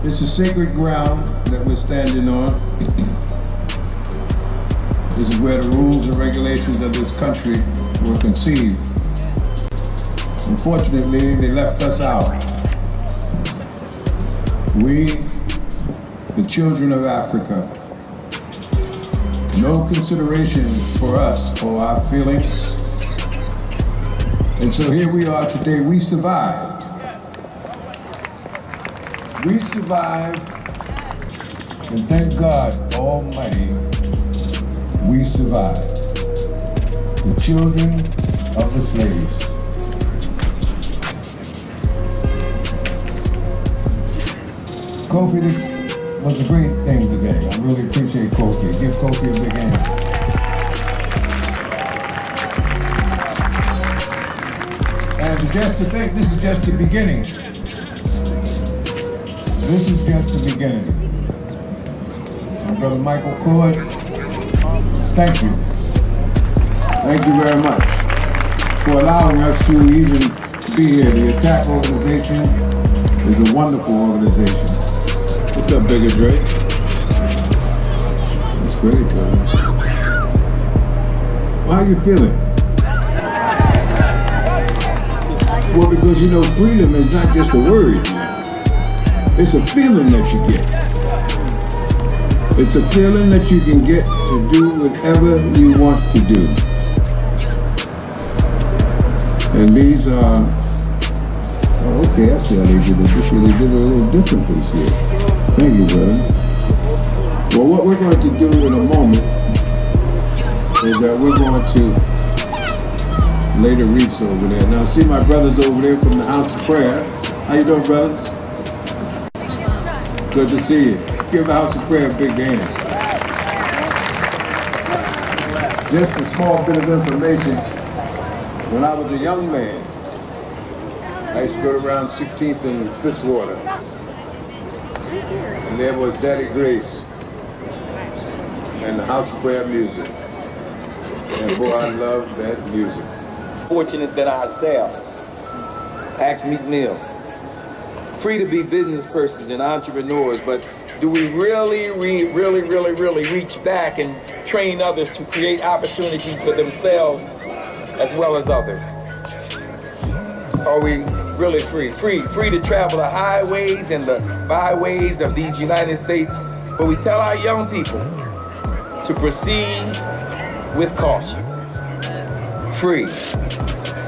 This is sacred ground that we're standing on. This is where the rules and regulations of this country were conceived. Unfortunately, they left us out. We, the children of Africa, no consideration for us or our feelings. And so here we are today. We survived. We survived, and thank God Almighty, we survived. The children of the slaves. Kofi, this was a great thing today. I really appreciate Kofi. Give Kofi a big hand. And just to think, this is just the beginning. This is just the beginning. My brother Michael Cord, thank you. Thank you very much for allowing us to even be here. The Attack organization is a wonderful organization. What's up, Bigger Drake? That's great, brother. How are you feeling? Well, because you know, freedom is not just a word. It's a feeling that you get. It's a feeling that you can get to do whatever you want to do. And these are, oh, okay, I see how they did it this year. They did it a little different this year. Thank you, brother. Well, what we're going to do in a moment is that we're going to lay the wreaths over there. Now, see my brothers over there from the House of Prayer. How you doing, brothers? Good to see you. Give the House of Prayer a big hand. Just a small bit of information. When I was a young man, I used to go around 16th and Fitzwater. And there was Daddy Grace and the House of Prayer music. And boy, I love that music. Fortunate that our staff, Ask Meek Mills, free to be business persons and entrepreneurs, but do we really reach back and train others to create opportunities for themselves as well as others? Are we really free to travel the highways and the byways of these United States, but we tell our young people to proceed with caution? Free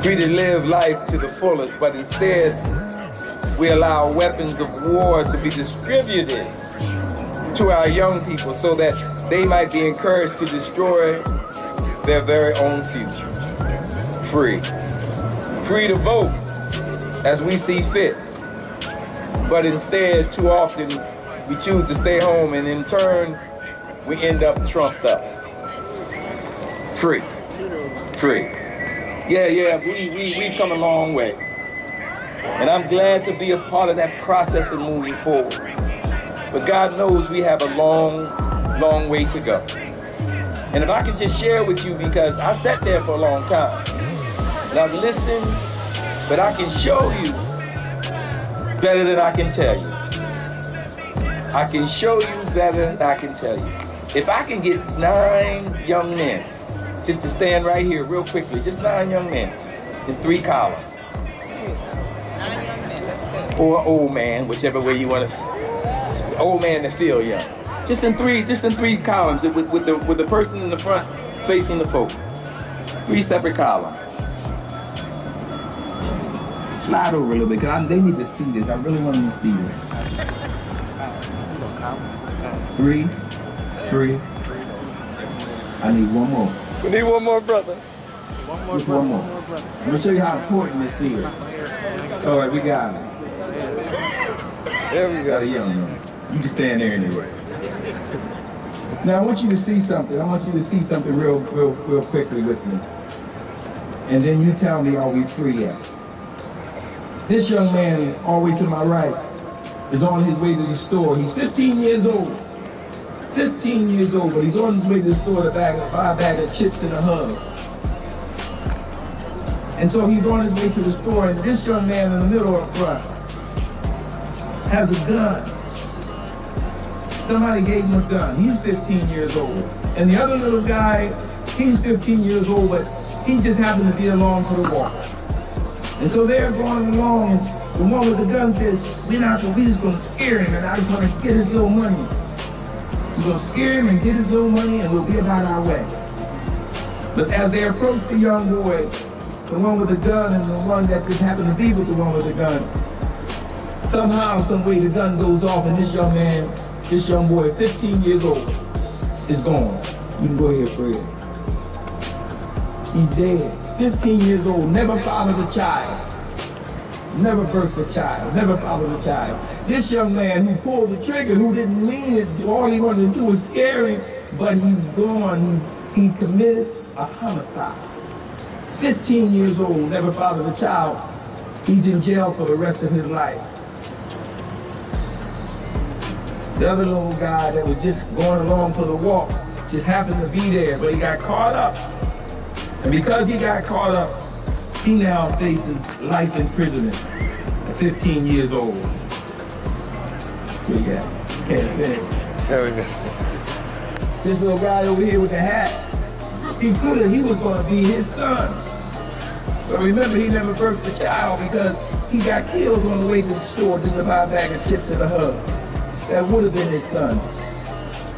to live life to the fullest, but instead we allow weapons of war to be distributed to our young people so that they might be encouraged to destroy their very own future. Free to vote as we see fit, but instead too often we choose to stay home, and in turn we end up trumped up. Free. Yeah, we've come a long way. And I'm glad to be a part of that process of moving forward. But God knows we have a long way to go. And if I can just share with you, because I sat there for a long time, and I've listened, but I can show you better than I can tell you. I can show you better than I can tell you. If I can get 9 young men, just to stand right here real quickly, just 9 young men in 3 columns. Or old man, whichever way you want to, old man that feel young. Just in three columns with the person in the front facing the folk. 3 separate columns. Slide over a little bit, because they need to see this. I really want them to see this. 3. I need one more. We need one more, brother. One more. I'm going to show you how important this is. All right, we got it. There we go. Got a young man. You can stand there anyway. Now I want you to see something. I want you to see something real quickly with me. And then you tell me, are we free yet? This young man, all the way to my right, is on his way to the store. He's 15 years old. 15 years old, but he's on his way to the store to buy a bag of chips and a hug. And so he's on his way to the store, and this young man in the middle up front has a gun. Somebody gave him a gun. He's 15 years old. And the other little guy, he's 15 years old, but he just happened to be along for the walk. And so they're going along, and the one with the gun says, we just gonna scare him, and I just wanna get his little money. We're gonna scare him and get his little money, and we'll be about our way. But as they approach the young boy, the one with the gun and the one that just happened to be with the one with the gun, somehow, some way, the gun goes off, and this young man, this young boy, 15 years old, is gone. You can go ahead, Fred. He's dead. 15 years old, never fathered a child. Never birthed a child, never fathered a child. This young man who pulled the trigger, who didn't mean it, all he wanted to do was scare him, but he's gone. He committed a homicide. 15 years old, never fathered a child. He's in jail for the rest of his life. The other little guy that was just going along for the walk just happened to be there, but he got caught up. And because he got caught up, he now faces life imprisonment at 15 years old. We got, can't say it. There we go. This little guy over here with the hat, he was gonna be his son. But remember, he never birthed a child because he got killed on the way to the store just to buy a bag of chips and a hug. That would have been his son,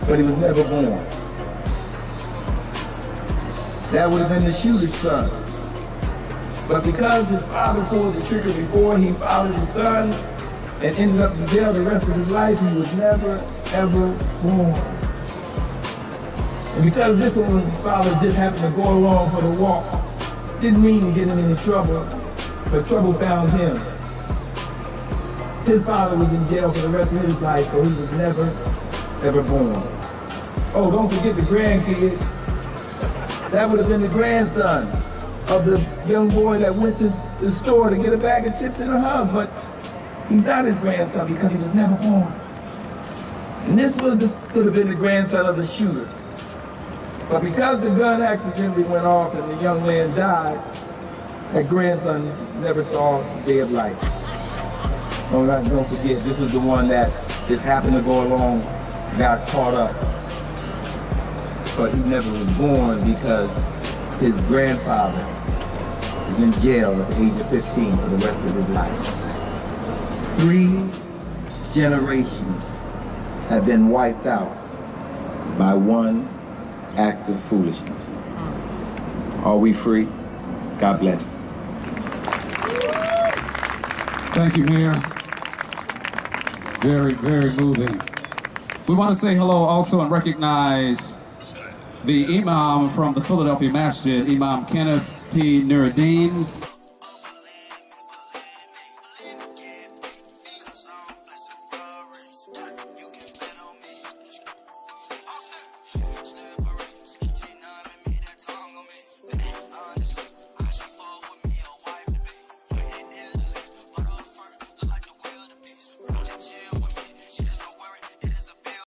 but he was never born. That would have been the shooter's son. But because his father pulled the trigger before he fathered his son and ended up in jail the rest of his life, he was never, ever born. And because this one's father just happened to go along for the walk, didn't mean to get him into trouble, but trouble found him. His father was in jail for the rest of his life, so he was never, ever born. Oh, don't forget the grandkid. That would have been the grandson of the young boy that went to the store to get a bag of chips and a hug, but he's not his grandson because he was never born. And this could have been the grandson of the shooter. But because the gun accidentally went off and the young man died, that grandson never saw the day of life. Don't forget, this is the one that just happened to go along, got caught up. But he never was born because his grandfather is in jail at the age of 15 for the rest of his life. 3 generations have been wiped out by one act of foolishness. Are we free? God bless. Thank you, Mayor. Very, very moving. We want to say hello also and recognize the Imam from the Philadelphia Masjid, Imam Kenneth P. Nuruddin.